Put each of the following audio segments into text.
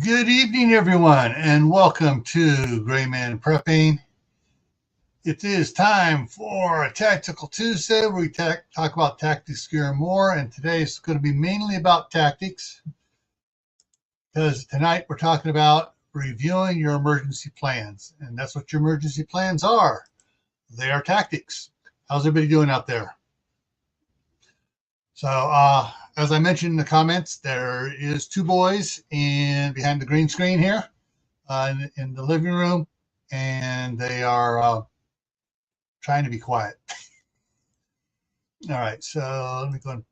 Good evening, everyone, and welcome to Gray Man Prepping. It is time for a Tactical Tuesday where we talk about tactics, gear, and more. And today is going to be mainly about tactics because tonight we're talking about reviewing your emergency plans. And that's what your emergency plans are. They are tactics. How's everybody doing out there? So, as I mentioned in the comments, there is two boys behind the green screen here in the living room, and they are trying to be quiet. All right, so let me go and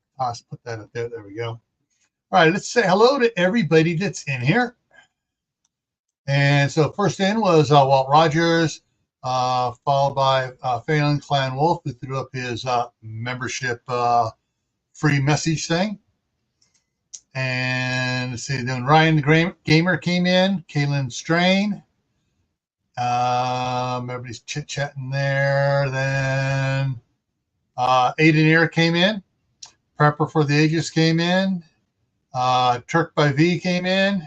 put that up there. There we go. All right, let's say hello to everybody that's in here. And so first in was Walt Rogers, followed by Phelan Clan Wolf, who threw up his membership free message thing. And let's see, then Ryan the Gamer came in, Kaylin Strain. Everybody's chit-chatting there. Then Aiden Ear came in. Prepper for the Ages came in. Turk by V came in.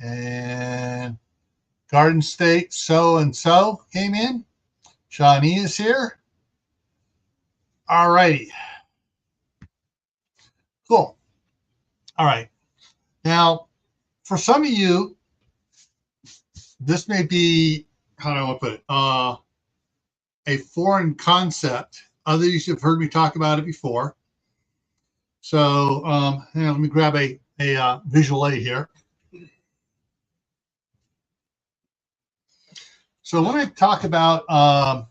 And Garden State So-and-so came in. Shawnee is here. All righty. Cool. All right. Now, for some of you, this may be, how do I want to put it, a foreign concept. Others have heard me talk about it before. So let me grab a visual aid here. So when I talk about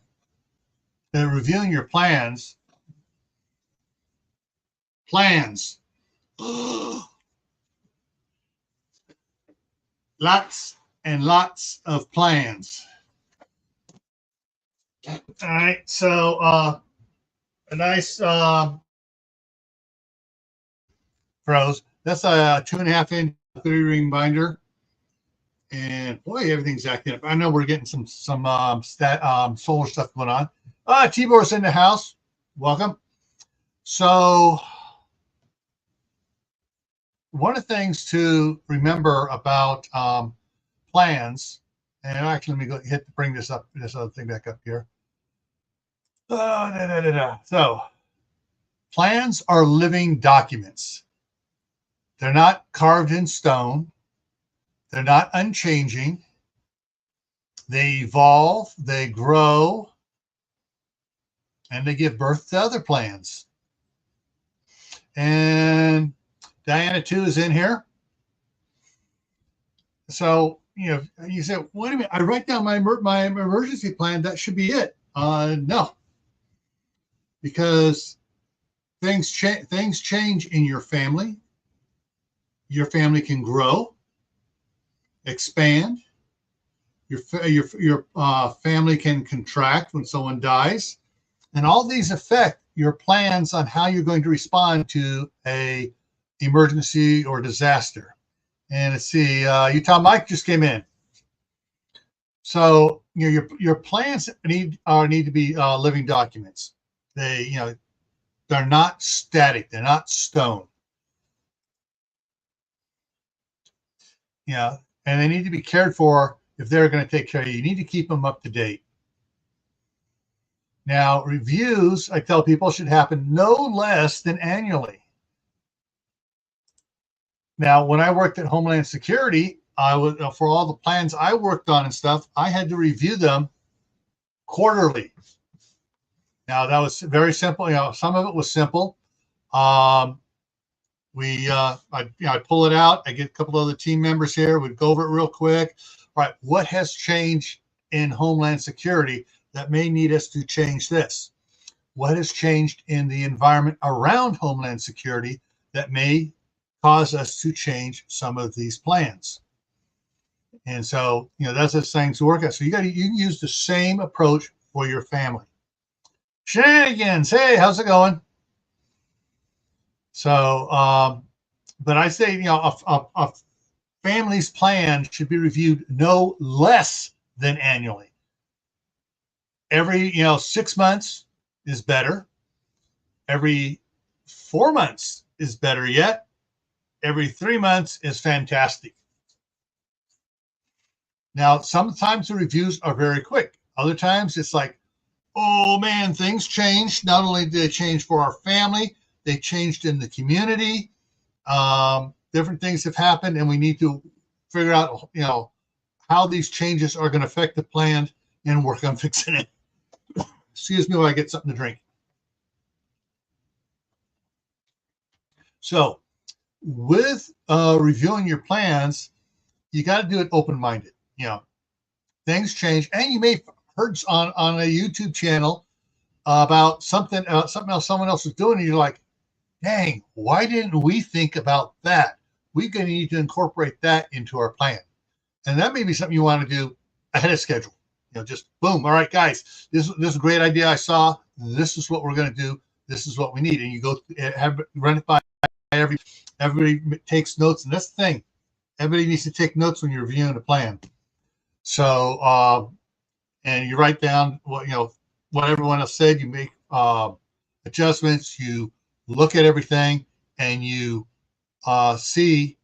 reviewing your plans, lots and lots of plans. All right, so a nice pros. That's a 2.5-inch 3-ring binder, and boy, everything's acting up. I know we're getting some solar stuff going on. Tibor's in the house. Welcome. So one of the things to remember about plans, and actually let me go bring this other thing back up here. So plans are living documents. They're not carved in stone. They're not unchanging. They evolve, they grow, and they give birth to other plans. And Diana 2 is in here. So, you said, wait a minute, I write down my emergency plan. That should be it. No. Because things change in your family. Your family can grow, expand. Your family can contract when someone dies. And all these affect your plans on how you're going to respond to a emergency or disaster. And let's see, Utah Mike just came in. So your plans need to be living documents. They're not static. They're not stone. And they need to be cared for. If they're going to take care of you, you need to keep them up to date. Now, reviews, I tell people, should happen no less than annually. Now, when I worked at Homeland Security, I would, for all the plans I worked on and stuff, I had to review them quarterly. Now, that was very simple. Some of it was simple. I'd pull it out. I get a couple of other team members here. We'd go over it real quick. All right, what has changed in Homeland Security that may need us to change this? What has changed in the environment around Homeland Security that may cause us to change some of these plans? And so, that's the thing to work at. So you can use the same approach for your family. Shenanigans, hey, how's it going? So, but I say, a family's plan should be reviewed no less than annually. Every, 6 months is better. Every 4 months is better yet. Every 3 months is fantastic. Now, sometimes the reviews are very quick. Other times it's like, oh man, things changed. Not only did they change for our family, they changed in the community. Different things have happened, and we need to figure out, how these changes are going to affect the plan and work on fixing it. Excuse me while I get something to drink. So, with reviewing your plans, you got to do it open-minded. Things change, and you may have heard on a YouTube channel about something else someone else is doing, and you're like, dang, why didn't we think about that? We're going to need to incorporate that into our plan. And that may be something you want to do ahead of schedule. Just boom. All right, guys, this is a great idea I saw. This is what we're going to do. This is what we need. And you go run it by everybody takes notes. And that's the thing. Everybody needs to take notes when you're reviewing a plan. So, and you write down what everyone else said. You make adjustments. You look at everything, and you see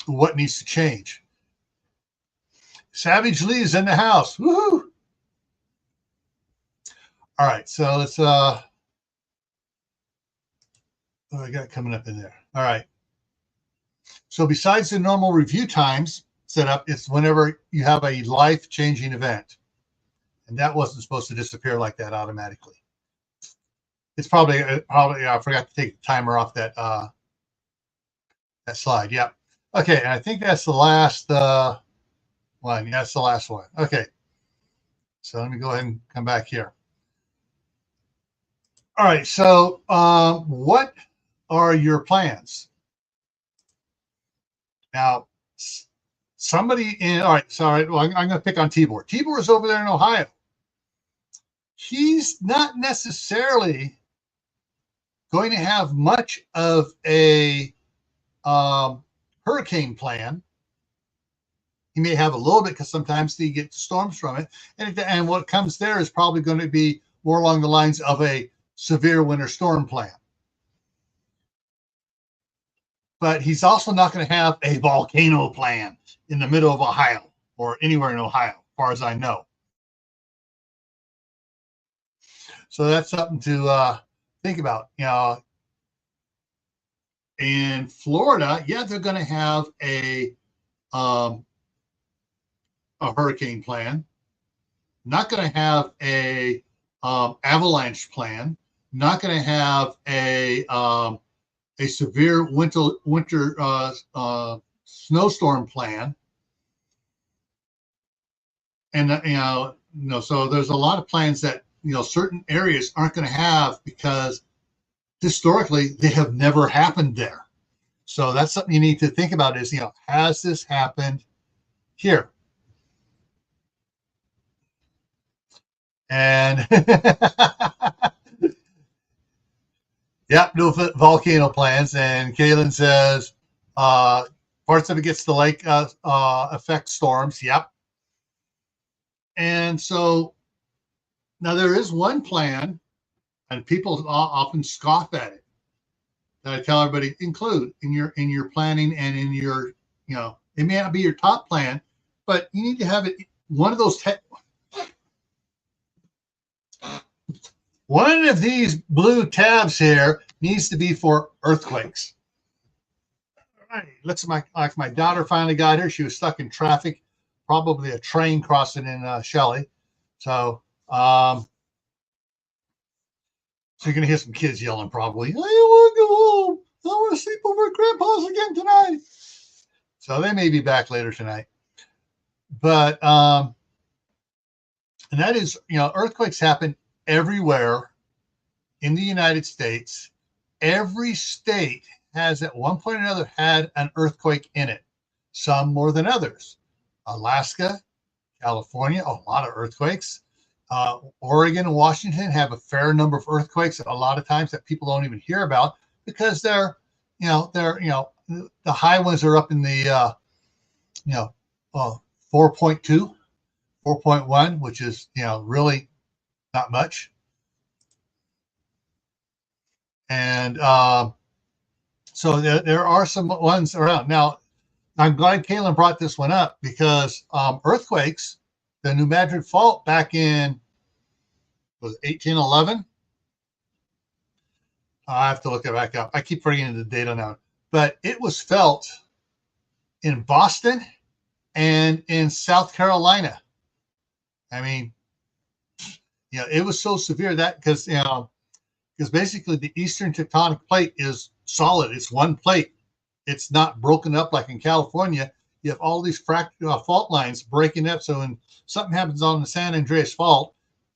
what needs to change. Savage Lee is in the house. Woohoo! All right, so let's what do I got coming up in there? All right. So besides the normal review times set up, it's whenever you have a life-changing event. And that wasn't supposed to disappear like that automatically. It's probably I forgot to take the timer off that slide. Yeah. Okay, and I think that's the last one. Yeah, that's the last one. Okay. So let me go ahead and come back here. All right. So what are your plans? Now, somebody in, all right, sorry, well, I'm going to pick on Tibor. Tibor is over there in Ohio. He's not necessarily going to have much of a hurricane plan. He may have a little bit because sometimes he gets storms from it. And what comes there is probably going to be more along the lines of a severe winter storm plan. But he's also not going to have a volcano plan in the middle of Ohio or anywhere in Ohio, as far as I know. So that's something to think about. In Florida, yeah, they're going to have a hurricane plan. Not going to have a avalanche plan. Not going to have a severe winter snowstorm plan. And so there's a lot of plans that certain areas aren't going to have because historically they have never happened there. So that's something you need to think about is, has this happened here? And yep, no volcano plans. And Kaylin says parts of it gets the lake effect storms. Yep. And so now there is one plan, and people often scoff at it, that I tell everybody include in your planning and in your, it may not be your top plan, but you need to have it. One of these blue tabs here needs to be for earthquakes. All right, looks like my daughter finally got here. She was stuck in traffic, probably a train crossing in Shelley. So you're going to hear some kids yelling probably, I want to go home. I want to sleep over at Grandpa's again tonight. So they may be back later tonight. But, and that is, earthquakes happen everywhere in the United States. Every state has at one point or another had an earthquake in it, some more than others. Alaska, California, a lot of earthquakes. Oregon and Washington have a fair number of earthquakes, a lot of times that people don't even hear about because they're the high ones are up in the 4.2, 4.1, which is really not much. And so there are some ones around now. I'm glad Caitlin brought this one up because earthquakes, the New Madrid Fault back in was 1811. I have to look it back up. I keep forgetting the data now, but it was felt in Boston and in South Carolina. I mean, yeah, it was so severe that because basically the Eastern Tectonic Plate is solid. It's one plate. It's not broken up like in California. You have all these fault lines breaking up. So when something happens on the San Andreas Fault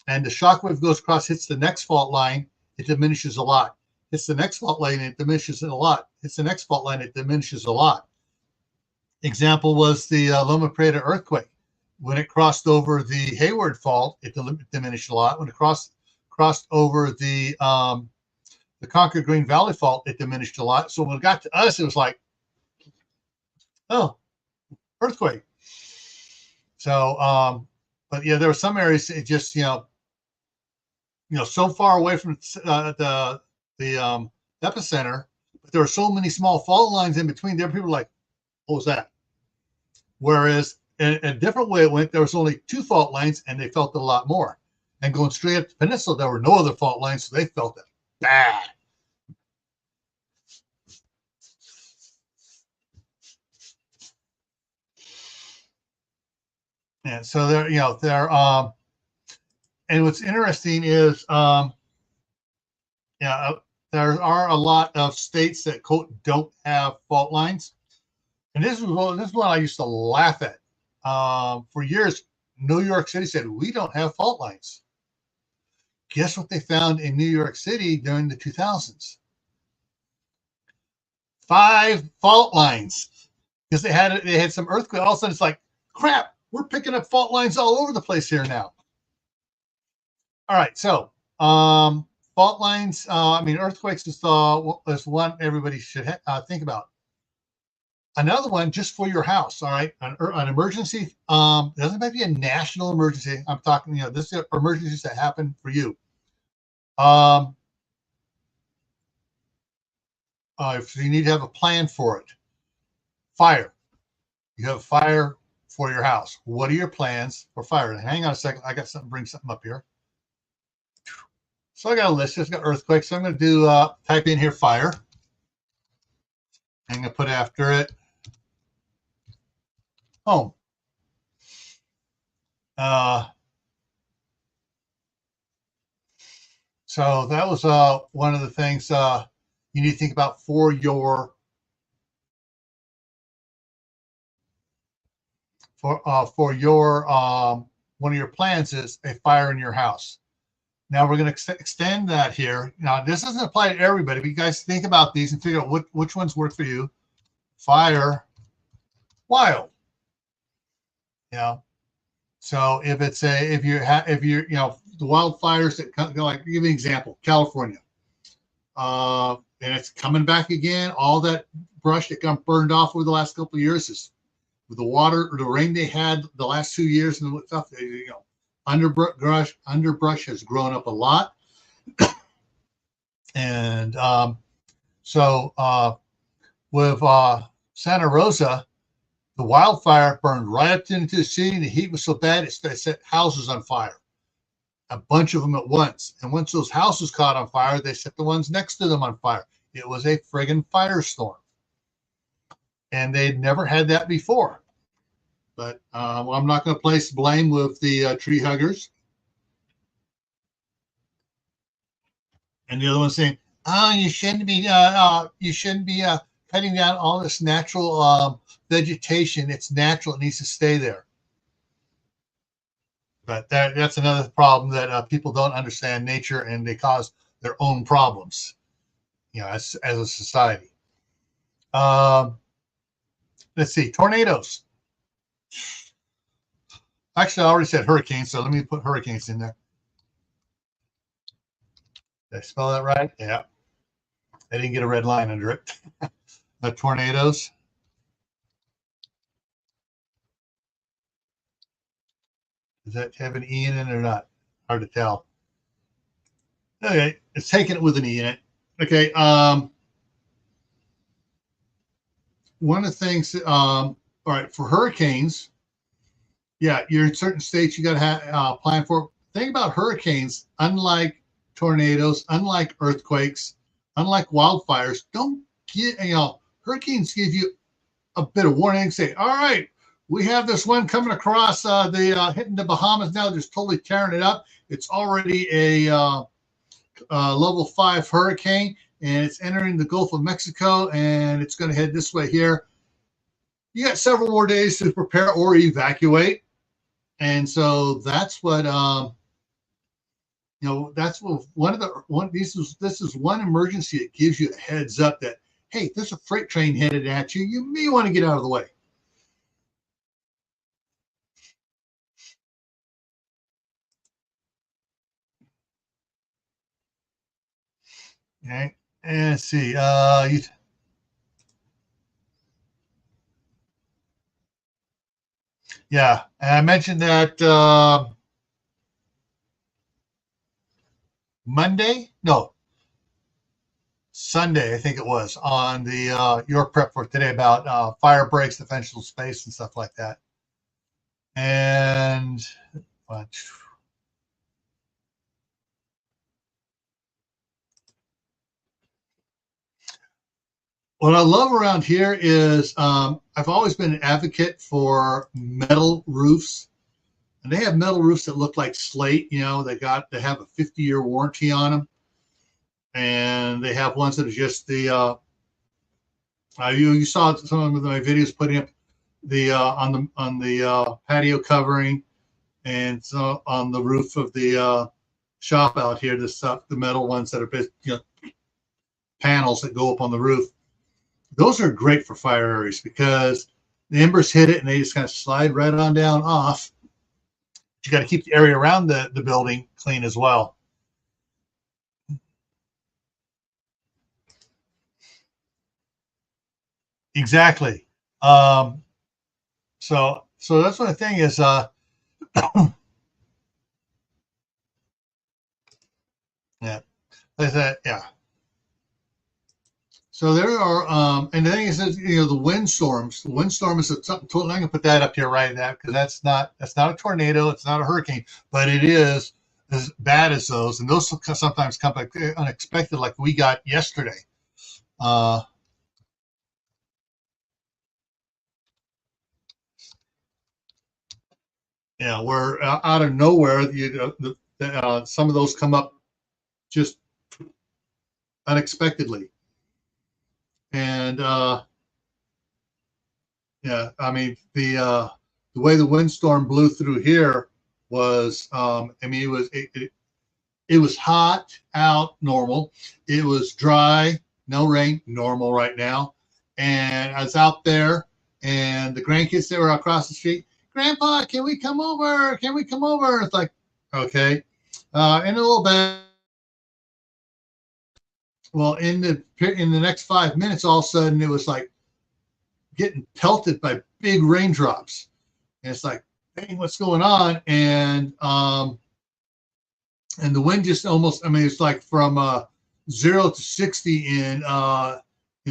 and the shock wave goes across, hits the next fault line, it diminishes a lot. Hits the next fault line, it diminishes a lot. Hits the next fault line, it diminishes a lot. Example was the Loma Prieta earthquake. When it crossed over the Hayward Fault, it diminished a lot. When it crossed over the Concord Green Valley Fault, it diminished a lot. So when it got to us, it was like, oh, earthquake. So, but yeah, there were some areas it just so far away from the epicenter, but there were so many small fault lines in between. There, people were like, what was that? Whereas in a different way it went, there was only 2 fault lines, and they felt it a lot more. And going straight up the peninsula, there were no other fault lines, so they felt it bad. And so there and what's interesting is there are a lot of states that quote don't have fault lines. And this is one I used to laugh at. For years, New York City said, we don't have fault lines. Guess what they found in New York City during the 2000s? 5 fault lines. Because they had some earthquake. All of a sudden, it's like, crap, we're picking up fault lines all over the place here now. All right, so fault lines, earthquakes is one everybody should think about. Another one just for your house, all right? An emergency, it doesn't have to be a national emergency. I'm talking, this is emergencies that happen for you. If you need to have a plan for it. Fire. You have fire for your house. What are your plans for fire? Hang on a second. I got something, bring something up here. So I got a list. It's got earthquakes. So I'm going to do, type in here fire. I'm going to put after it home. So that was one of the things you need to think about for your one of your plans is a fire in your house. Now we're going to extend that here. Now this doesn't apply to everybody, but you guys think about these and figure out which ones work for you. Fire, wild. So if it's if you're the wildfires that come, like, give me an example, California, and it's coming back again. All that brush that got burned off over the last couple of years is with the water or the rain they had the last 2 years and stuff. Underbrush has grown up a lot, and with Santa Rosa, the wildfire burned right up into the city. The heat was so bad it set houses on fire, a bunch of them at once. And once those houses caught on fire, they set the ones next to them on fire. It was a friggin' firestorm, and they'd never had that before. But I'm not going to place blame with the tree huggers. And the other one saying, "Oh, you shouldn't be cutting down all this natural vegetation. It's natural; it needs to stay there." But that's another problem that people don't understand nature, and they cause their own problems, as a society. Let's see, tornadoes. Actually, I already said hurricanes, so let me put hurricanes in there. Did I spell that right? Yeah. I didn't get a red line under it. The tornadoes. Does that have an E in it or not? Hard to tell. Okay, it's taking it with an E in it. Okay. one of the things, all right, for hurricanes, yeah, you're in certain states you got to have plan for. The thing about hurricanes, unlike tornadoes, unlike earthquakes, unlike wildfires, don't get, hurricanes give you a bit of warning. Say, all right, we have this one coming across hitting the Bahamas now, just totally tearing it up. It's already a level 5 hurricane, and it's entering the Gulf of Mexico, and it's going to head this way here. You got several more days to prepare or evacuate. And so that's what that's what this is one emergency that gives you a heads up that, hey, there's a freight train headed at you. You may want to get out of the way. Okay, and let's see. Yeah, and I mentioned that Sunday, I think it was, on the Your Prep for today about fire breaks, defensible space, and stuff like that. And what I love around here is I've always been an advocate for metal roofs. And they have metal roofs that look like slate. They have a 50-year warranty on them. And they have ones that are just the you saw some of my videos putting up the on the patio covering, and so on the roof of the shop out here, the metal ones that are panels that go up on the roof. Those are great for fire areas because the embers hit it and they just kind of slide right on down off. But you got to keep the area around the building clean as well. Exactly. So that's what the thing is. Yeah, yeah. So there are, and the thing is, the windstorms. The windstorm is something totally. I'm gonna put that up here right now because that's not a tornado. It's not a hurricane, but it is as bad as those, and those sometimes come unexpected, like we got yesterday. Where out of nowhere, some of those come up just unexpectedly, and I mean the way the windstorm blew through here was, it was hot out, normal. It was dry, no rain, normal right now, and I was out there, and the grandkids that were across the street, Grandpa, can we come over? Can we come over? It's like, okay, in a little bit. Well, in the next 5 minutes, all of a sudden it was like getting pelted by big raindrops, and it's like, dang, what's going on? And the wind just almost, it's like from 0 to 60 in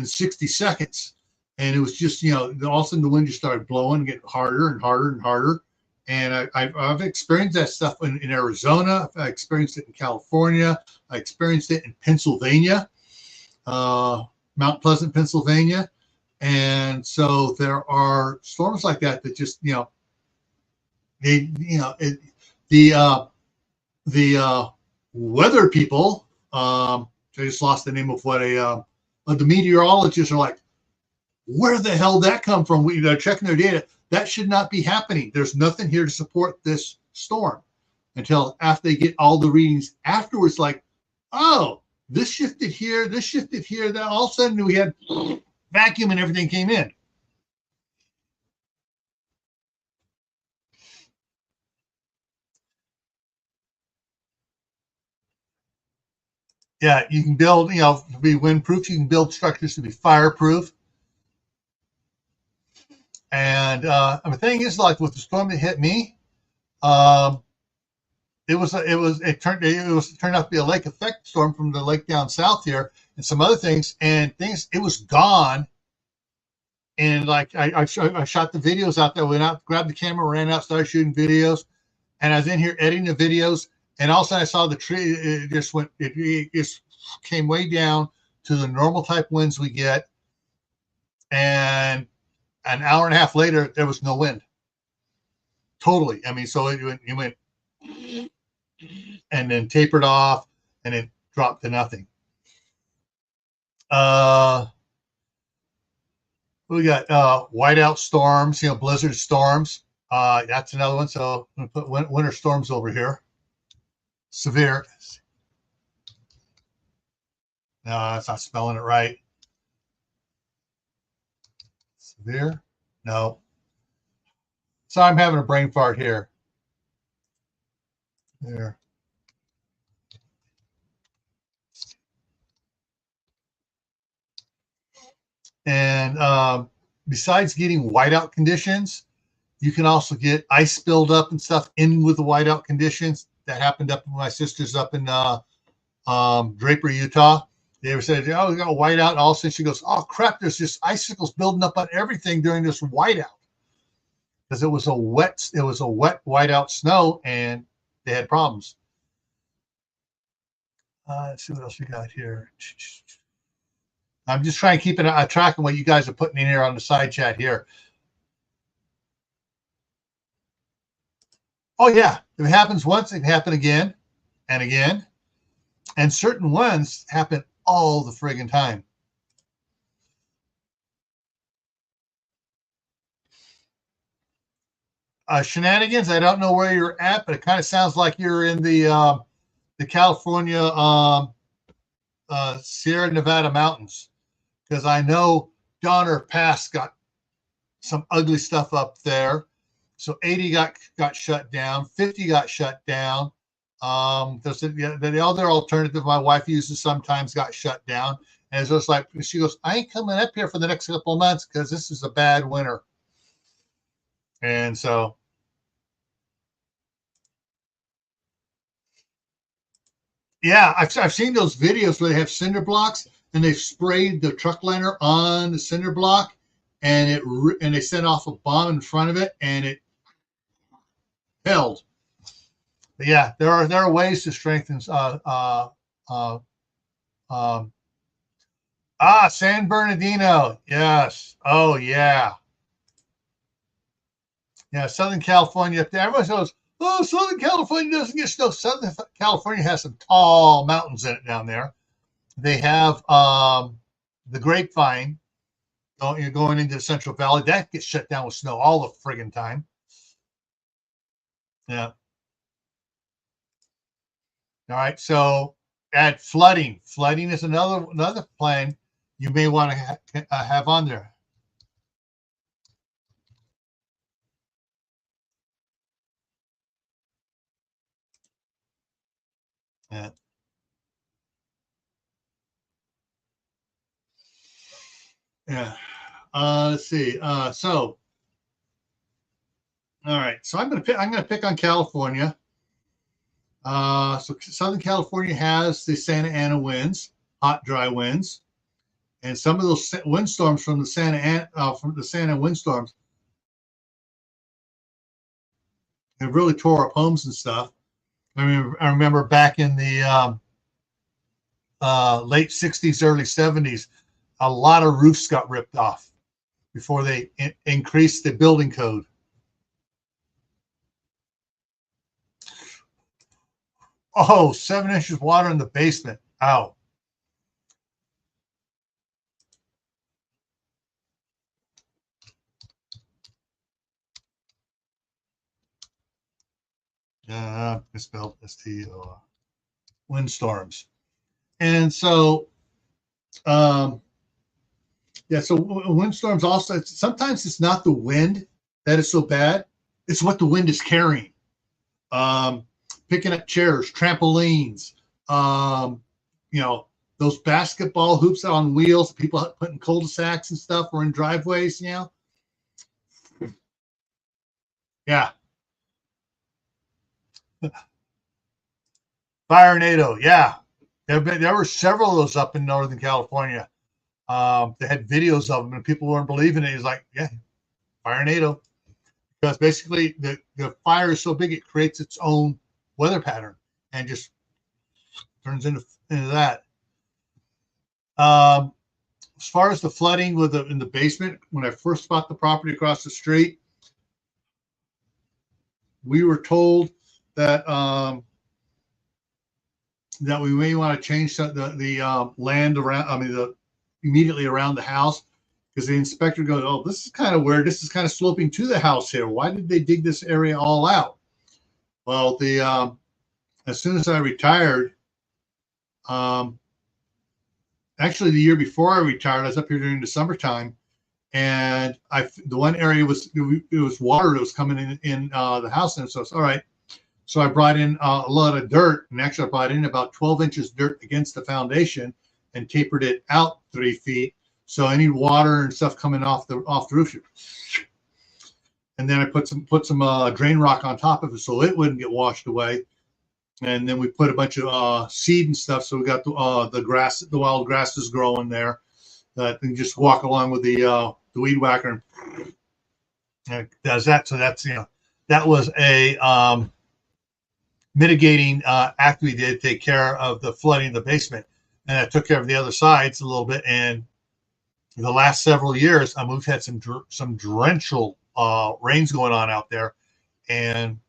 60 seconds. And it was just, all of a sudden the wind just started blowing, getting harder and harder and harder. And I've experienced that stuff in Arizona. I experienced it in California. I experienced it in Pennsylvania, Mount Pleasant, Pennsylvania. And so there are storms like that just, the weather people, I just lost the name of what the meteorologists are like, where the hell did that come from? They're checking their data. That should not be happening. There's nothing here to support this storm until after they get all the readings afterwards, like, oh, this shifted here, that all of a sudden we had vacuum and everything came in. Yeah, you can build, to be windproof. You can build structures to be fireproof. And the thing is, like with the storm that hit me, it turned out to be a lake effect storm from the lake down south here, and some other things. And it was gone And like I shot the videos out there, went out, grabbed the camera, ran out, started shooting videos. And I was in here editing the videos. And all of a sudden I saw the tree, it just went, it just came way down to the normal type winds we get. And an hour and a half later, there was no wind. Totally. I mean, so it went and then tapered off and it dropped to nothing. We got whiteout storms, blizzard storms. That's another one. So I'm going to put winter storms over here. Severe. No, that's not spelling it right. Severe. No. So I'm having a brain fart here. There. And besides getting whiteout conditions, you can also get ice buildup and stuff in with the whiteout conditions. That happened up with my sisters up in Draper, Utah. They were saying, "Oh, we got a whiteout," and all of a sudden she goes, "Oh crap! There's just icicles building up on everything during this whiteout." Because it was a wet whiteout snow, and they had problems. Let's see what else we got here. I'm just trying to keep a track of what you guys are putting in here on the side chat here. Oh yeah, if it happens once, it can happen again and again, and certain ones happen all the friggin' time. Shenanigans. I don't know where you're at, but it kind of sounds like you're in the California Sierra Nevada mountains, because I know Donner Pass got some ugly stuff up there. So 80 got shut down, 50 got shut down. The other alternative my wife uses sometimes got shut down. And it's just like, she goes, "I ain't coming up here for the next couple of months because this is a bad winter." And so, yeah, I've seen those videos where they have cinder blocks and they've sprayed the truck liner on the cinder block, and they set off a bomb in front of it, and it held. But yeah, there are ways to strengthen. San Bernardino, yes. Oh yeah, yeah. Southern California up there. Everyone goes, "Oh, Southern California doesn't get snow." Southern California has some tall mountains in it down there. They have the Grapevine going into the Central Valley. That gets shut down with snow all the friggin' time. Yeah. All right. So add flooding. Flooding is another plan you may want to have on there. Yeah. Yeah. Let's see. So, all right. So I'm gonna pick on California. So Southern California has the Santa Ana winds, hot, dry winds, and some of those windstorms from the Santa windstorms have really tore up homes and stuff. I remember back in the late '60s, early '70s, a lot of roofs got ripped off before they increased the building code. Oh, 7 inches of water in the basement. Ow. Misspelled STO. Windstorms. And so, yeah, so windstorms also, sometimes it's not the wind that is so bad, it's what the wind is carrying. Picking up chairs, trampolines, those basketball hoops on wheels, people putting cul-de-sacs and stuff or in driveways, Yeah. Firenado, yeah. There were several of those up in Northern California. They had videos of them, and people weren't believing it. He's like, yeah, firenado. Because basically the fire is so big, it creates its own weather pattern and just turns into that. As far as the flooding in the basement, when I first bought the property across the street, we were told that that we may want to change the land around. I mean, the immediately around the house, because the inspector goes, "Oh, this is kind of weird. This is kind of sloping to the house here. Why did they dig this area all out?" Well, the as soon as I retired, actually the year before I retired, I was up here during the summertime, and the one area was it was water that was coming in the house, and so it's all right. So I brought in a lot of dirt, and actually I brought in about 12 inches dirt against the foundation and tapered it out 3 feet. So any water and stuff coming off the roof, and then I put some drain rock on top of it so it wouldn't get washed away. And then we put a bunch of seed and stuff. So we got the grass, the wild grasses growing there. That you just walk along with the weed whacker and it does that. So that's that was a mitigating act we did to take care of the flooding in the basement, and I took care of the other sides a little bit. And the last several years, we've had some torrential rains going on out there, and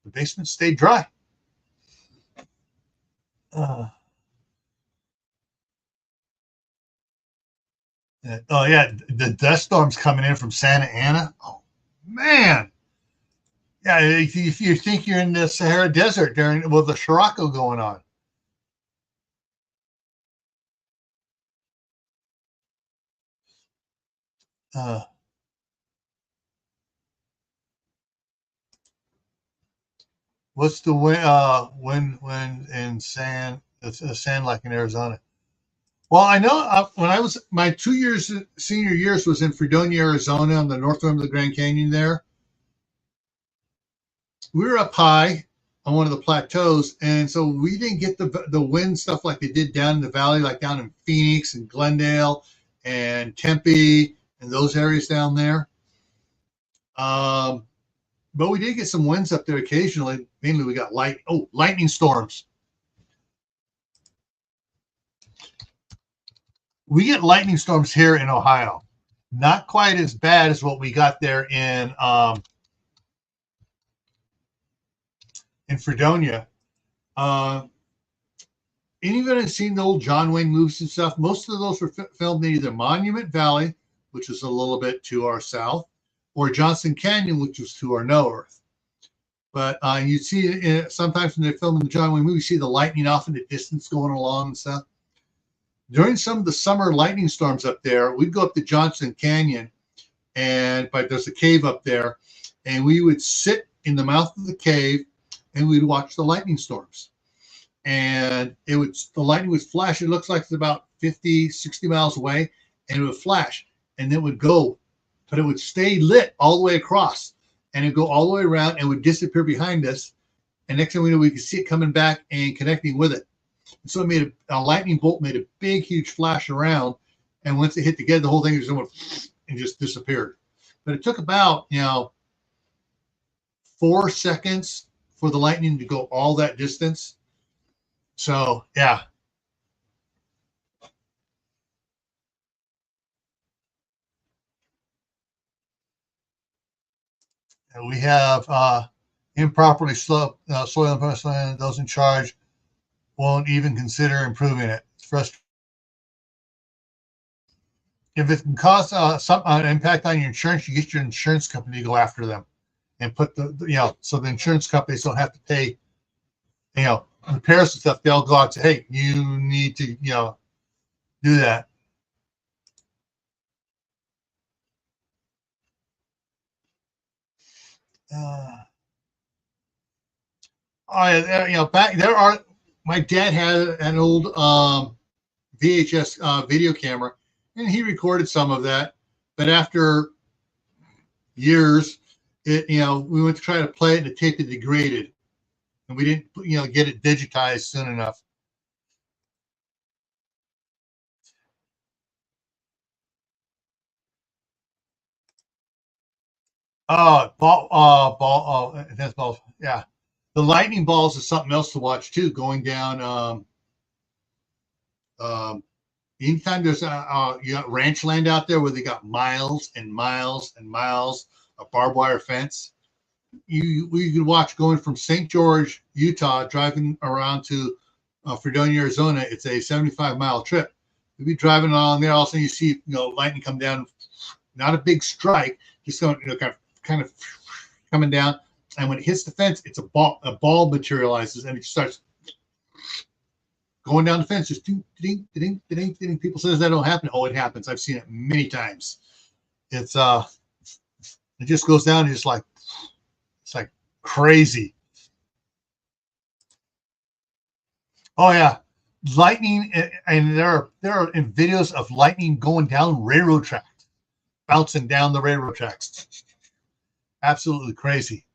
the basement stayed dry. Oh yeah, the dust storms coming in from Santa Ana. Oh man, yeah. If you think you're in the Sahara Desert during the Scirocco going on. Uh, what's the wind in sand like in Arizona? Well, I know when I was my 2 years senior years was in Fredonia, Arizona, on the north rim of the Grand Canyon. There, we were up high on one of the plateaus, and so we didn't get the wind stuff like they did down in the valley, like down in Phoenix and Glendale and Tempe and those areas down there. But we did get some winds up there occasionally. Mainly, we got lightning storms. We get lightning storms here in Ohio. Not quite as bad as what we got there in Fredonia. Anyone has seen the old John Wayne movies and stuff? Most of those were filmed in either Monument Valley, which is a little bit to our south, or Johnson Canyon, which was to our north. But you see sometimes when they're filming the John Wayne movie, you see the lightning off in the distance going along and stuff. During some of the summer lightning storms up there, we'd go up to Johnson Canyon, but there's a cave up there, and we would sit in the mouth of the cave, and we'd watch the lightning storms. And the lightning would flash. It looks like it's about 50, 60 miles away, and it would flash, and it would go, but it would stay lit all the way across, and it'd go all the way around and would disappear behind us. And next thing we know, we could see it coming back and connecting with it. And so it made a lightning bolt, made a big, huge flash around, and once it hit together, the whole thing just disappeared. But it took about 4 seconds for the lightning to go all that distance. So yeah. And we have improperly sloped soil and parcel. Those in charge won't even consider improving it. It's frustrating. If it can cause some impact on your insurance, you get your insurance company to go after them and put so the insurance companies don't have to pay, repairs and stuff. They'll go out and say, hey, you need to, do that. Back there my dad had an old VHS video camera, and he recorded some of that. But after years, we went to try to play it, and the tape had degraded, and we didn't, get it digitized soon enough. Tennis balls. Yeah, the lightning balls is something else to watch too. Going down, um, anytime there's you got ranch land out there where they got miles and miles and miles of barbed wire fence. You can watch going from St. George, Utah, driving around to Fredonia, Arizona. It's a 75-mile trip. You'll be driving along there, all of a sudden you see lightning come down. Not a big strike, just going kind of coming down. And when it hits the fence, it's a ball. A ball materializes and it starts going down the fence. Just ding, ding, ding, ding, ding. People says that don't happen. Oh, it happens. I've seen it many times. It's it just goes down and it's like crazy. Oh yeah, lightning, and there are videos of lightning going down railroad tracks, bouncing down the railroad tracks. Absolutely crazy.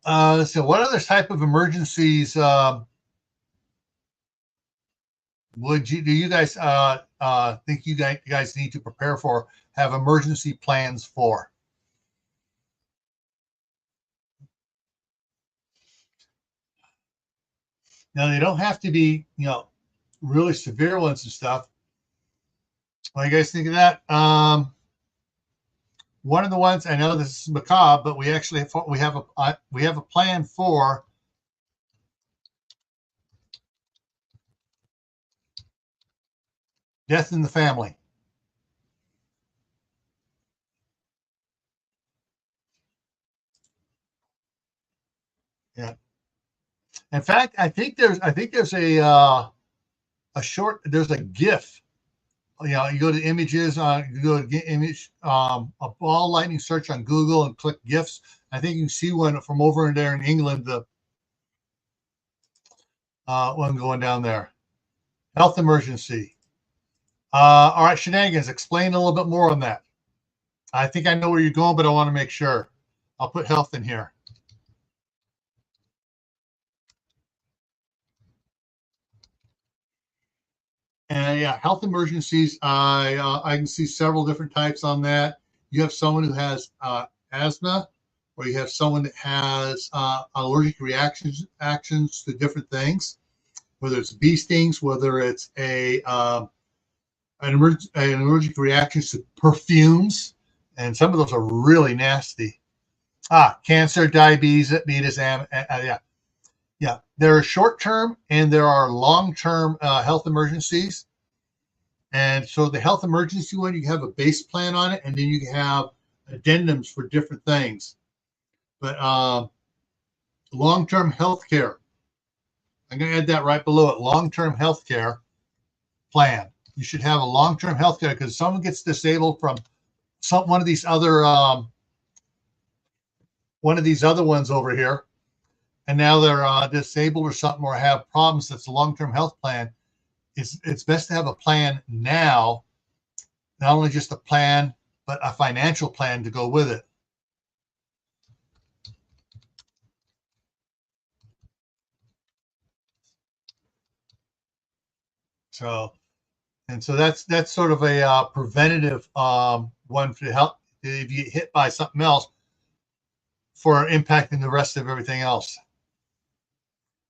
So what other type of emergencies do you guys think you guys need to prepare for, have emergency plans for? Now they don't have to be, really severe ones and stuff. What do you guys think of that? One of the ones, I know this is macabre, but we actually we have a plan for death in the family. Yeah. In fact, I think there's there's a GIF. You go to images, you go to get image, a ball lightning search on Google and click GIFs. I think you can see one from over in there in England, the one going down there. Health emergency. All right, shenanigans. Explain a little bit more on that. I think I know where you're going, but I want to make sure. I'll put health in here. And yeah, health emergencies. I can see several different types on that. You have someone who has asthma, or you have someone that has allergic actions to different things, whether it's bee stings, whether it's an allergic reaction to perfumes, and some of those are really nasty. Cancer, diabetes, yeah. Yeah, there are short-term and there are long-term health emergencies. And so the health emergency one, you have a base plan on it, and then you can have addendums for different things. But long-term health care, I'm going to add that right below it, long-term health care plan. You should have a long-term health care because someone gets disabled from one of these other ones over here, and now they're disabled or something, or have problems. That's a long-term health plan. It's best to have a plan now, not only just a plan, but a financial plan to go with it. So that's sort of a preventative one to help if you get hit by something else, for impacting the rest of everything else.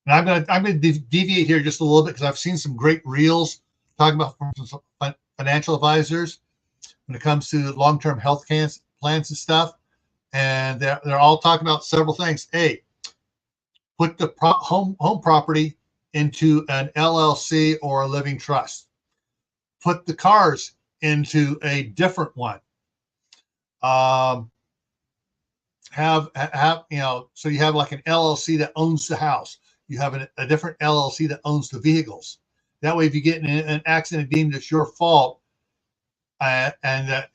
And I'm gonna deviate here just a little bit because I've seen some great reels talking about from some financial advisors when it comes to long-term health plans and stuff, and they're all talking about several things. A, put the home property into an LLC or a living trust. Put the cars into a different one. Have so you have like an LLC that owns the house. You have a different LLC that owns the vehicles. That way, if you get in an accident deemed it's your fault, and the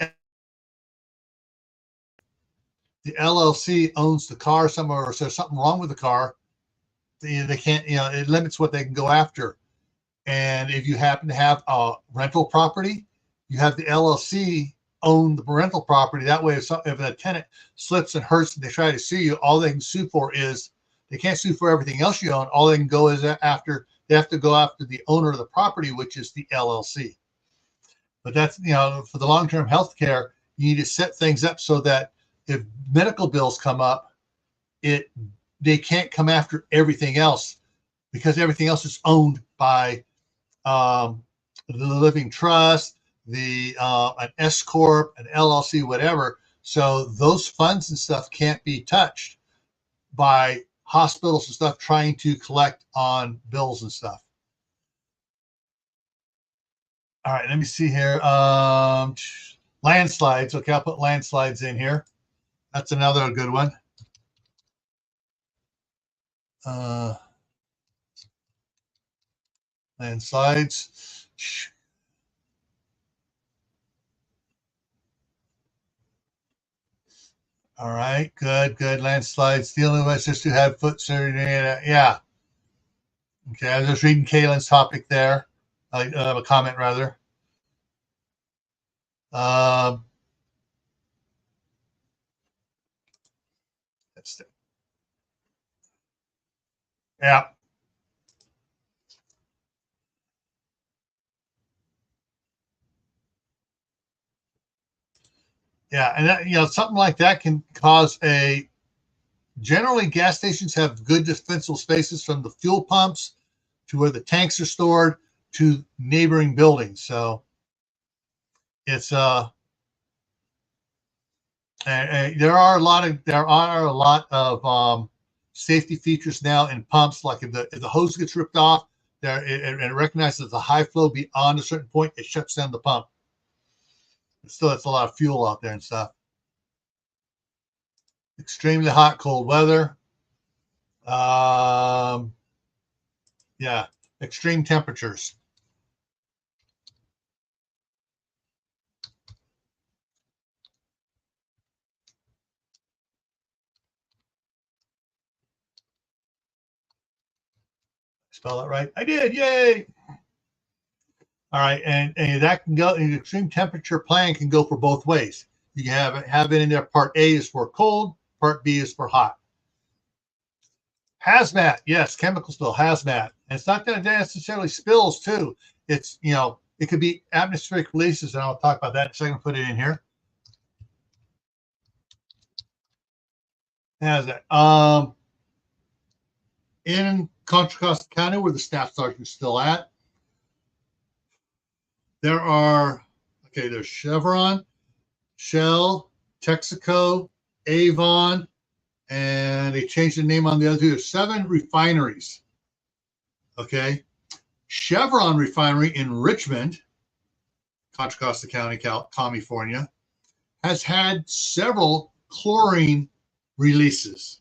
LLC owns the car somewhere, or there's something wrong with the car, they can't, it limits what they can go after. And if you happen to have a rental property, you have the LLC own the rental property. That way, if a tenant slips and hurts and they try to sue you, all they can sue for is, they can't sue for everything else you own. All they can go is they have to go after the owner of the property, which is the LLC. But that's, for the long-term health care, you need to set things up so that if medical bills come up, they can't come after everything else, because everything else is owned by the living trust, an S corp, an LLC, whatever. So those funds and stuff can't be touched by hospitals and stuff trying to collect on bills and stuff. All right, let me see here. Landslides. Okay, I'll put landslides in here. That's another good one. Landslides. All right, good. Landslides. Dealing with just to have foot surgery. Yeah. Okay, I was just reading Kaylin's topic there. A comment rather. Yeah. Yeah, and that, something like that can cause a. Generally, gas stations have good defensible spaces from the fuel pumps to where the tanks are stored to neighboring buildings. So it's there are a lot of safety features now in pumps. Like if the hose gets ripped off, there it recognizes the high flow beyond a certain point, it shuts down the pump. But still, it's a lot of fuel out there and stuff. Extremely hot, cold weather. Yeah, extreme temperatures. Spell it right. I did. Yay. All right, and that can go. An extreme temperature plan can go for both ways. You can have it in there. Part A is for cold. Part B is for hot. Hazmat, yes, chemical spill, hazmat. And it's not going to necessarily spills too. It's it could be atmospheric releases, and I'll talk about that in a second. Put it in here. Hazmat. In Contra Costa County, where the staff sergeant is still at, there's Chevron, Shell, Texaco, Avon, and they changed the name on the other two. There's 7 refineries. Okay. Chevron refinery in Richmond, Contra Costa County, California, has had several chlorine releases.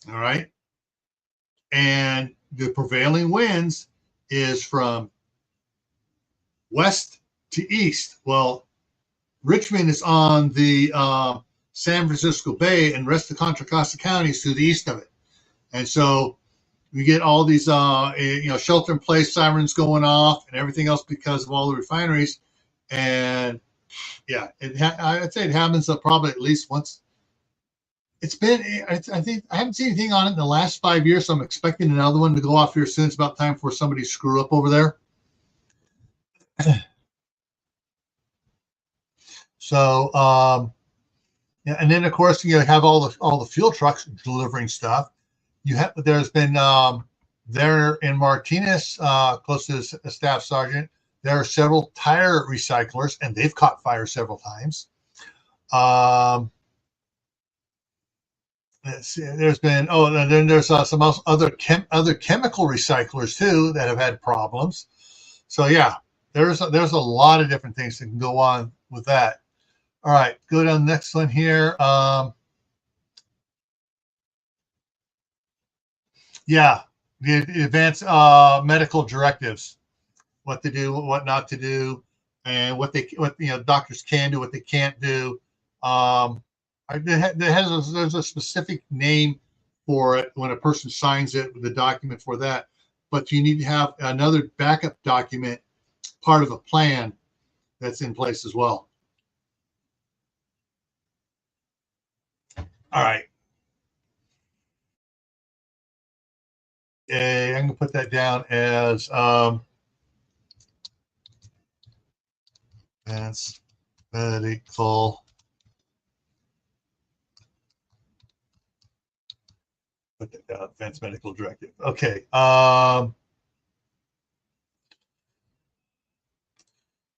All right. And the prevailing winds is from west to east. Well, Richmond is on the San Francisco Bay, and the rest of Contra Costa County is to the east of it. And so we get all these, shelter in place sirens going off and everything else because of all the refineries. And yeah, I'd say it happens probably at least once. I think I haven't seen anything on it in the last 5 years, so I'm expecting another one to go off here soon. It's about time for somebody to screw up over there. So, yeah, and then of course you have all the fuel trucks delivering stuff. There's been there in Martinez, close to the staff sergeant, there are several tire recyclers, and they've caught fire several times. There's been and then there's some other chemical recyclers too that have had problems. So yeah, there's a lot of different things that can go on with that. All right, go down the next one here. Yeah, the advanced medical directives, what to do, what not to do, and what doctors can do, what they can't do. There's a specific name for it when a person signs it with the document for that, but you need to have another backup document, part of a plan that's in place as well. All right. I'm going to put that down as Advanced medical. Put that down. Advanced medical directive. Okay.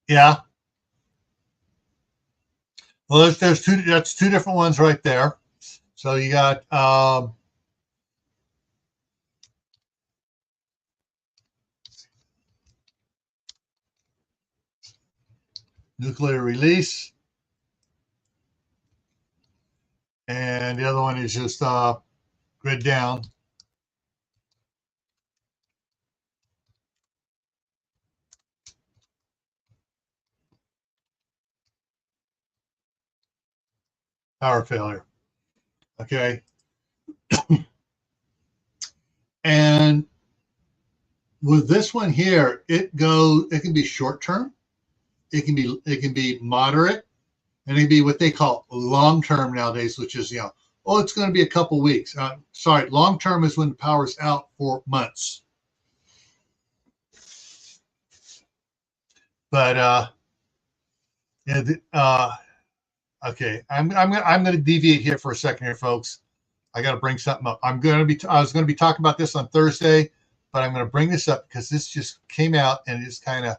Yeah. Well, there's two. That's two different ones right there. So you got nuclear release, and the other one is just grid down. Power failure. Okay. And with this one here, it can be short term, it can be moderate, and it can be what they call long term nowadays, which is, oh, it's going to be a couple weeks. Sorry, long term is when the power's out for months. But yeah, okay, I'm going to deviate here for a second here, folks. I got to bring something up. I was going to be talking about this on Thursday, but I'm going to bring this up because this just came out and it just kind of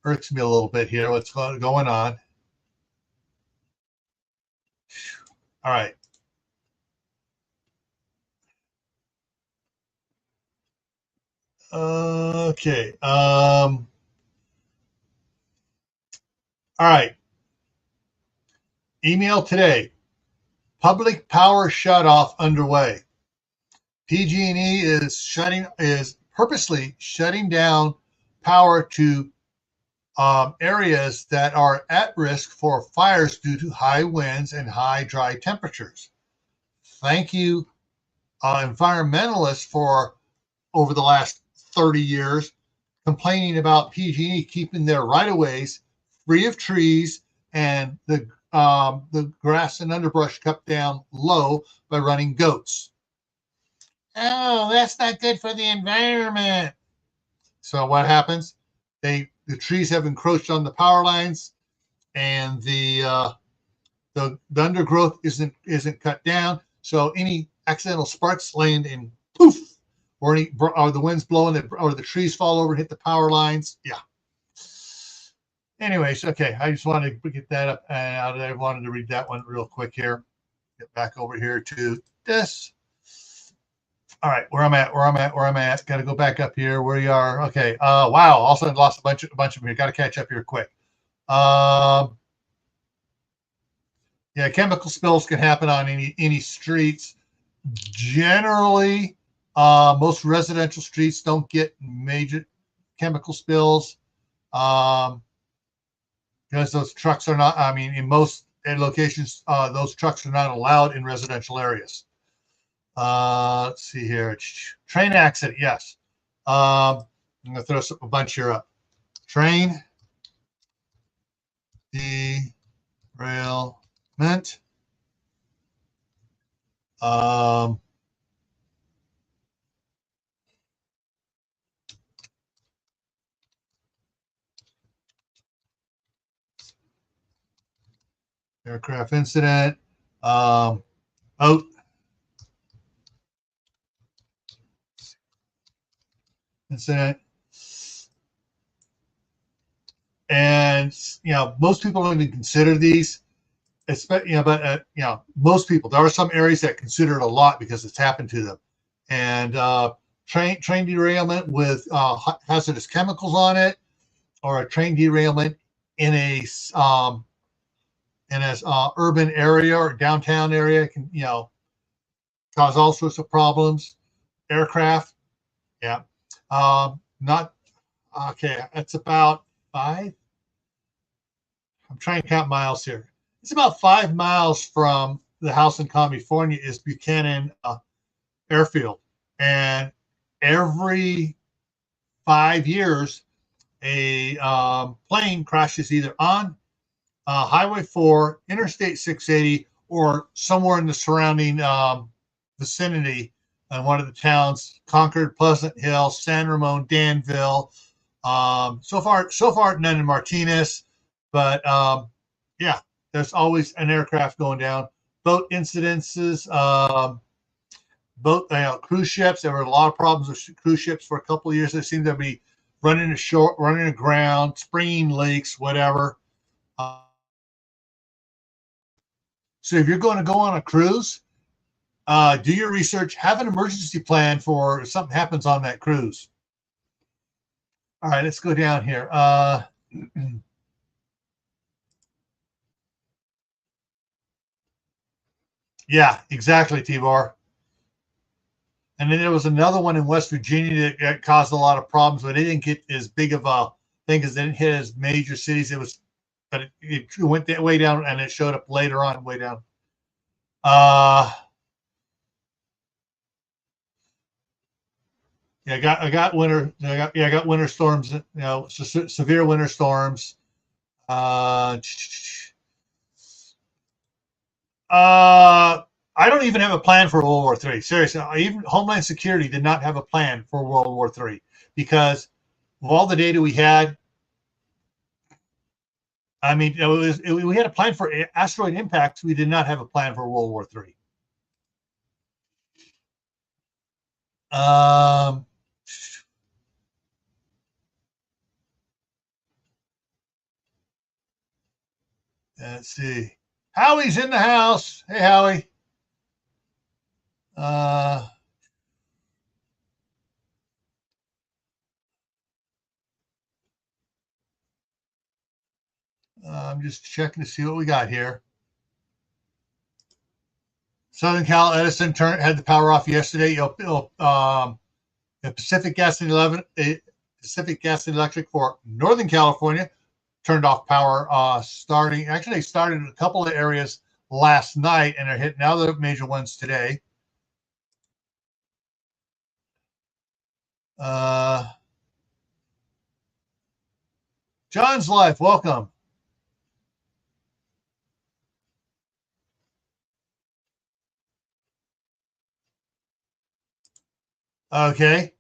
irks me a little bit here. What's going on? All right. Okay. All right. Email today. Public power shutoff underway. PG&E is purposely shutting down power to areas that are at risk for fires due to high winds and high dry temperatures. Thank you, environmentalists, for over the last 30 years complaining about PG&E keeping their right-of-ways free of trees and the grass and underbrush cut down low by running goats. Oh, that's not good for the environment. So what happens? The trees have encroached on the power lines, and the undergrowth isn't cut down. So any accidental sparks land in poof, or the wind's blowing it, or the trees fall over and hit the power lines. Yeah. Anyways, okay. I just wanted to get that up out. I wanted to read that one real quick here. Get back over here to this. All right, where I'm at. Got to go back up here where you are. Okay. Wow. Also lost a bunch of them here. Got to catch up here quick. Yeah, chemical spills can happen on any streets. Generally, most residential streets don't get major chemical spills because those trucks are not. I mean, in most locations, those trucks are not allowed in residential areas. Let's see here. Train accident, yes. I'm going to throw a bunch here up. Train derailment. Aircraft incident. Incident. And most people don't even consider these, but most people. There are some areas that consider it a lot because it's happened to them. And train derailment with hazardous chemicals on it, or a train derailment in a urban area or downtown area can cause all sorts of problems. Aircraft, yeah, not okay. That's about 5. I'm trying to count miles here. It's about 5 miles from the house in California is Buchanan Airfield, and every 5 years, a plane crashes either on Highway 4, Interstate 680, or somewhere in the surrounding vicinity in one of the towns: Concord, Pleasant Hill, San Ramon, Danville. So far, none in Martinez. But yeah, there's always an aircraft going down. Boat incidences, boat cruise ships. There were a lot of problems with cruise ships for a couple of years. They seem to be running ashore, running aground, springing leaks, whatever. So if you're going to go on a cruise, do your research, have an emergency plan for if something happens on that cruise. All right, let's go down here. Yeah, exactly, Tibor. And then there was another one in West Virginia that caused a lot of problems, but they didn't get as big of a thing because they didn't hit as major cities. It was, but it went that way down, and it showed up later on, way down. Yeah, I got winter. I got winter storms. You know, severe winter storms. Uh, I don't even have a plan for World War III. Seriously, even Homeland Security did not have a plan for World War III because of all the data we had. I mean, we had a plan for asteroid impacts. We did not have a plan for World War III. Let's see. Howie's in the house. Hey, Howie. I'm just checking to see what we got here. Southern Cal Edison had the power off yesterday. Pacific Gas and Electric for Northern California turned off power starting. Actually, they started in a couple of areas last night, and they're hitting other major ones today. John's Life, welcome. Okay.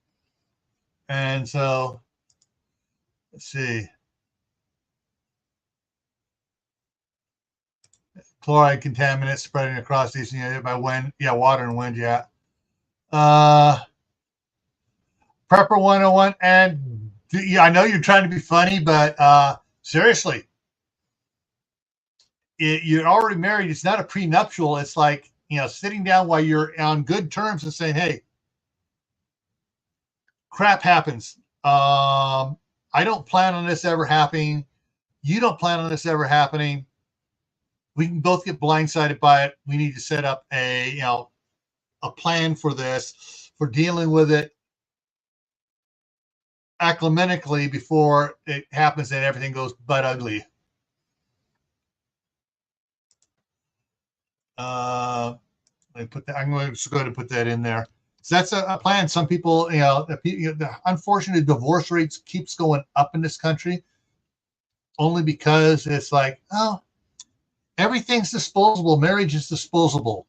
And so, let's see. Chloride contaminants spreading across Eastern United by wind. Yeah, water and wind, yeah. Prepper 101. And yeah, I know you're trying to be funny, but seriously, you're already married. It's not a prenuptial. It's like, sitting down while you're on good terms and saying, hey, crap happens. I don't plan on this ever happening. You don't plan on this ever happening. We can both get blindsided by it. We need to set up a plan for this, for dealing with it acclimatically before it happens and everything goes butt ugly. I'm just going to put that in there. So that's a plan. Some people, the unfortunate divorce rates keeps going up in this country only because it's like, oh, everything's disposable. Marriage is disposable.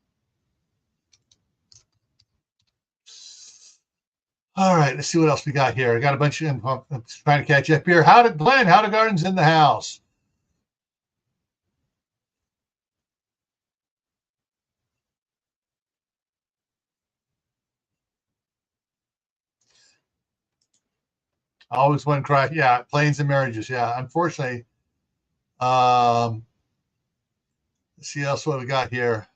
All right, let's see what else we got here. I got a bunch of I'm trying to catch up here. Glenn, how to gardens in the house? Always one cry. Yeah, planes and marriages. Yeah, unfortunately. Let's see else what we got here.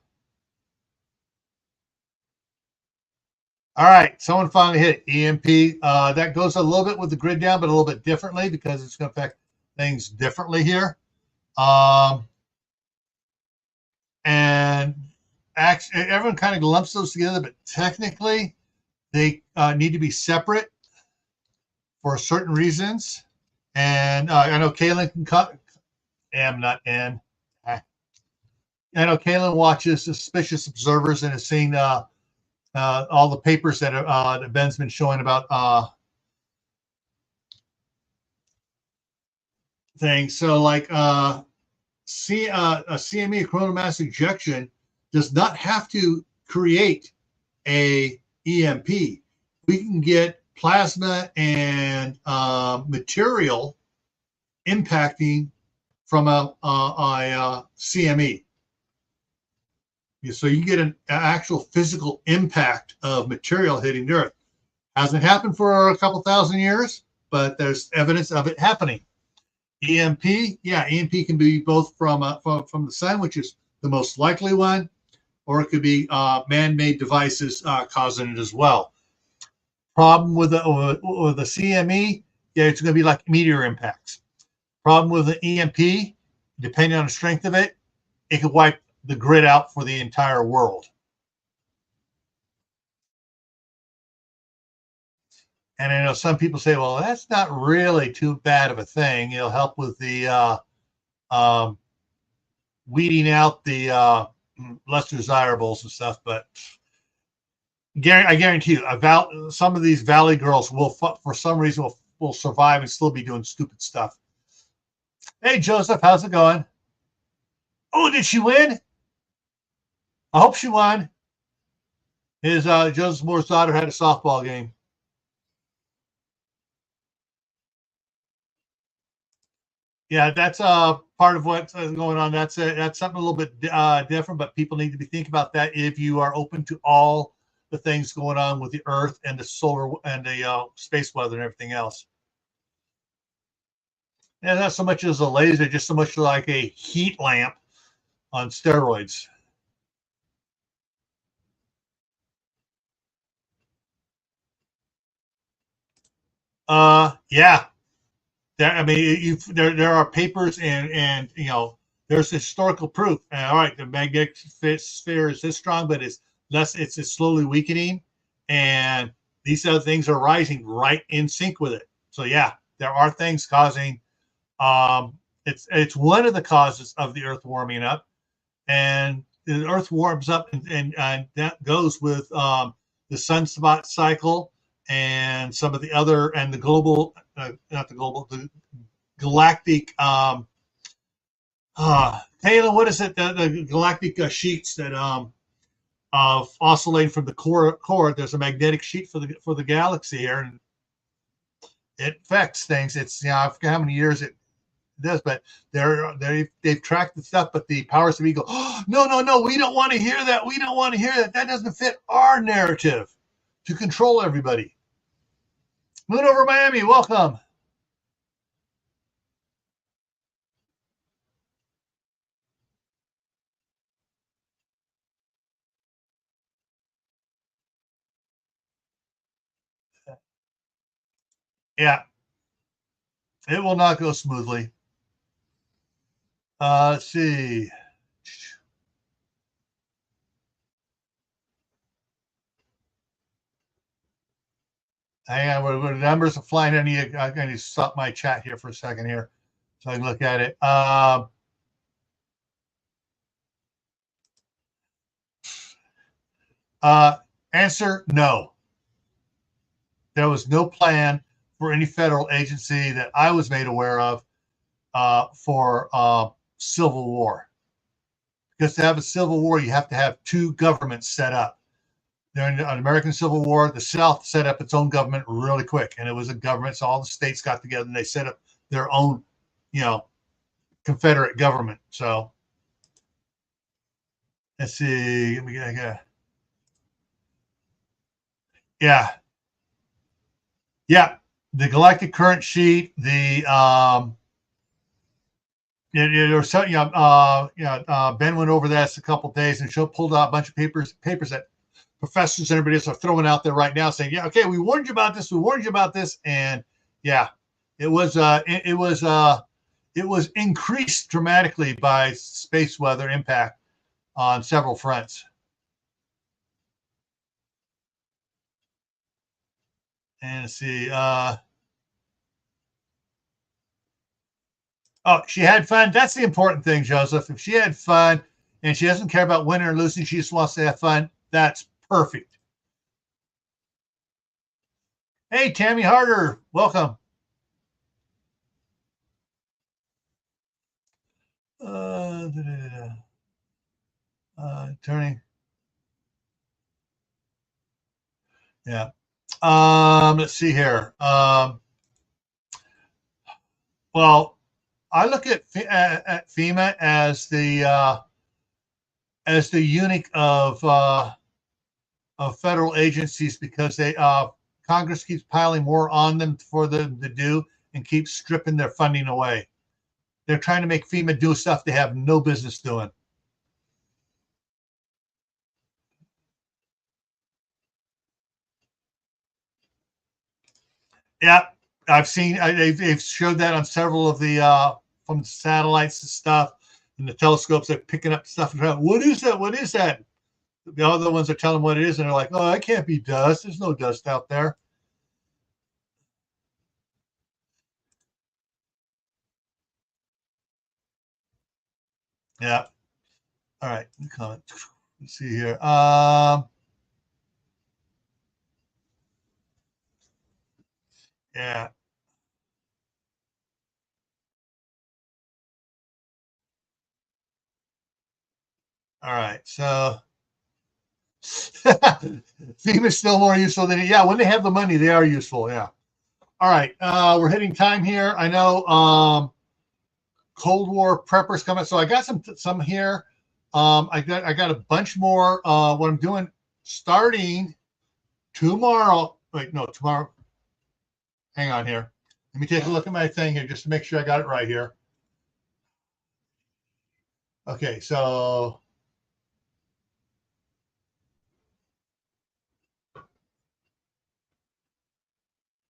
All right, someone finally hit EMP. That goes a little bit with the grid down, but a little bit differently because it's going to affect things differently here. And actually, everyone kind of lumps those together, but technically they need to be separate for certain reasons. And I know Kaylin can cut. Not N. I know Kaylin watches Suspicious Observers and has seen all the papers that Ben's been showing about things. So, like a CME, a coronal mass ejection, does not have to create a EMP. We can get plasma and material impacting from a CME. So you get an actual physical impact of material hitting the Earth. Hasn't happened for a couple thousand years, but there's evidence of it happening. EMP, yeah, EMP can be both from the sun, which is the most likely one, or it could be man-made devices causing it as well. Problem with the CME, yeah, it's going to be like meteor impacts. Problem with the EMP, depending on the strength of it, it could wipe the grid out for the entire world. And I know some people say, well, that's not really too bad of a thing. It'll help with the weeding out the less desirables and stuff. But I guarantee you, some of these Valley girls will, for some reason, will survive and still be doing stupid stuff. Hey, Joseph, how's it going? Oh, did she win? I hope she won. Joseph Moore's daughter had a softball game. Yeah, that's part of what's going on. That's something a little bit different, but people need to be thinking about that if you are open to all the things going on with the Earth and the solar and the space weather and everything else. And not so much as a laser, just so much like a heat lamp on steroids. Yeah. I mean, there are papers and there's historical proof. All right, the magnetic sphere is this strong, but it's slowly weakening, and these other things are rising right in sync with it. So yeah, there are things causing. It's one of the causes of the Earth warming up, and the Earth warms up, and that goes with the sunspot cycle and some of the other and the global, the galactic. Taylor, what is it? The galactic sheets that oscillate from the core. There's a magnetic sheet for the galaxy here, and it affects things. It's I forget how many years it does, but they've tracked the stuff. But the powers of ego, oh, no, we don't want to hear that. We don't want to hear that. That doesn't fit our narrative to control everybody. Moon over Miami, welcome. Yeah, it will not go smoothly. Let's see. Hang on, the numbers are flying. I need to stop my chat here for a second here so I can look at it. Answer, no. There was no plan for any federal agency that I was made aware of for civil war. Because to have a civil war, you have to have two governments set up. During the American Civil War, the South set up its own government really quick, and it was a government. So all the states got together and they set up their own, Confederate government. So let's see. Yeah. The galactic current sheet. Ben went over that a couple of days and pulled out a bunch of papers that professors and everybody else are throwing out there right now, saying, "Yeah, okay, we warned you about this. We warned you about this," and yeah, it was increased dramatically by space weather impact on several fronts. And let's see. She had fun. That's the important thing, Joseph. If she had fun and she doesn't care about winning or losing, she just wants to have fun, that's perfect. Hey, Tammy Harder, welcome. Turning. Yeah. Let's see here. Well, I look at FEMA as the unit of federal agencies because Congress keeps piling more on them for them to do and keeps stripping their funding away. They're trying to make FEMA do stuff they have no business doing. Yeah, I've seen. They've showed that on several of the from satellites and stuff, and the telescopes. They're picking up stuff. And what is that? What is that? The other ones are telling them what it is, and they're like, "Oh, that can't be dust. There's no dust out there." Yeah. All right. Comment. Let's see here. Yeah. All right. So FEMA's still more useful than yeah. When they have the money, they are useful. Yeah. All right. We're hitting time here. I know Cold War preppers coming. So I got some here. I got a bunch more. What I'm doing starting tomorrow. Wait, no, tomorrow. Hang on here. Let me take a look at my thing here just to make sure I got it right here. Okay, so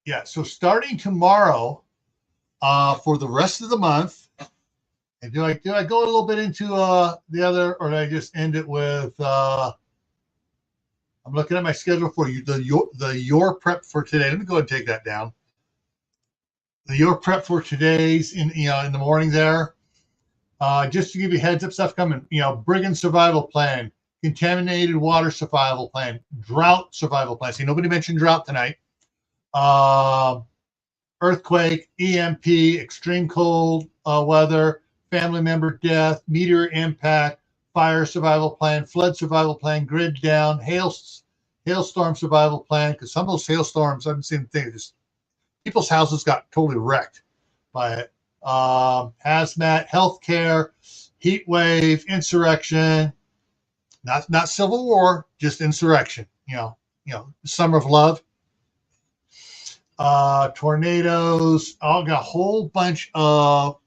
yeah, so starting tomorrow, for the rest of the month. And do I go a little bit into the other, or do I just end it with? I'm looking at my schedule for you. Your prep for today. Let me go ahead and take that down. Your prep for today's in in the morning there. Just to give you heads up, stuff coming. Brigand survival plan, contaminated water survival plan, drought survival plan. See, nobody mentioned drought tonight. Uh, Earthquake, EMP, extreme cold weather, family member death, meteor impact, fire survival plan, flood survival plan, grid down, hailstorm survival plan. Because some of those hailstorms, I've seen things. People's houses got totally wrecked by it. Hazmat, healthcare, heat wave, insurrection. Not civil war, just insurrection. Summer of love. Tornadoes. Got a whole bunch of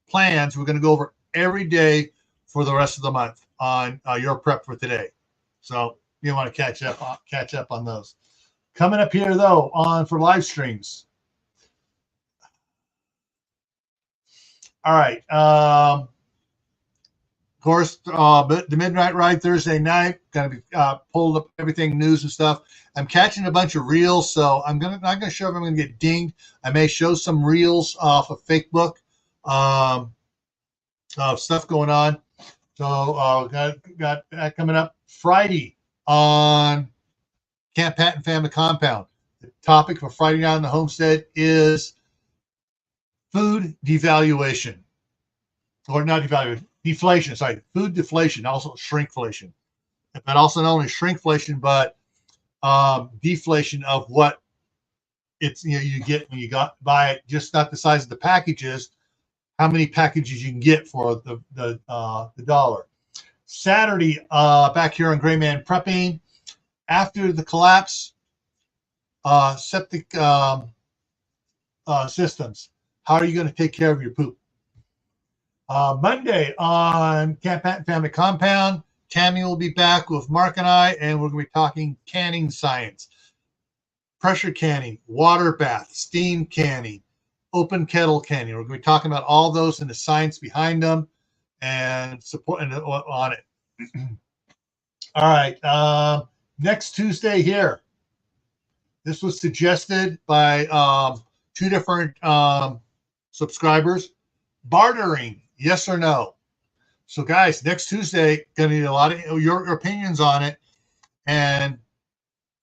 plans we're going to go over every day for the rest of the month on your prep for today. So you want to catch up on those. Coming up here though on for live streams. All right. Of course, the Midnight Ride Thursday night, going to be pulled up everything, news and stuff. I'm catching a bunch of reels, so I'm not going to show if I'm going to get dinged. I may show some reels off of Facebook of stuff going on. So got that coming up Friday on Camp Patton Family Compound. The topic for Friday night on the homestead is food devaluation. Or not devaluation, deflation. Sorry, food deflation, also shrinkflation. But also not only shrinkflation, but deflation of what it's you get when you buy it. Just not the size of the packages, how many packages you can get for the dollar. Saturday, back here on Gray Man Prepping, after the collapse, septic systems. How are you going to take care of your poop? Monday on Camp Patton Family Compound, Tammy will be back with Mark and I, and we're going to be talking canning science, pressure canning, water bath, steam canning, open kettle canning. We're going to be talking about all those and the science behind them and support on it. All right. Next Tuesday here. This was suggested by two different subscribers. Bartering, yes or no? So, guys, next Tuesday, going to need a lot of your opinions on it. And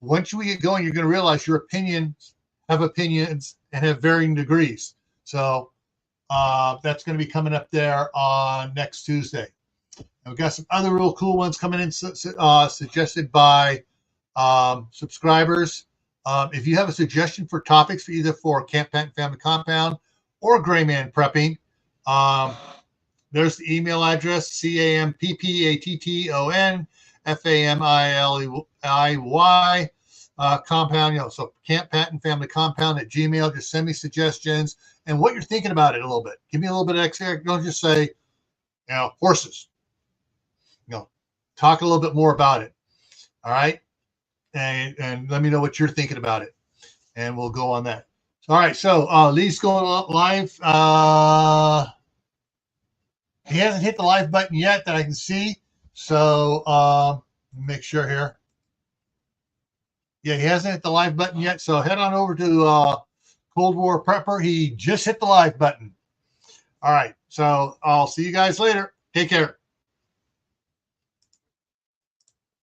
once we get going, you're going to realize your opinions have opinions and have varying degrees. So that's going to be coming up there on next Tuesday. And we've got some other real cool ones coming in suggested by subscribers. If you have a suggestion for topics for either for Camp Patton Family Compound or Gray Man Prepping, There's the email address, CAMPPATTONFAMILEY compound, so Camp Patton Family Compound at Gmail. Just send me suggestions and what you're thinking about it a little bit. Give me a little bit of extra. Don't just say, horses. Talk a little bit more about it. All right. And let me know what you're thinking about it. And we'll go on that. All right. So Lee's going live. He hasn't hit the live button yet that I can see. So make sure here. Yeah, he hasn't hit the live button yet. So head on over to Cold War Prepper. He just hit the live button. All right. So I'll see you guys later. Take care.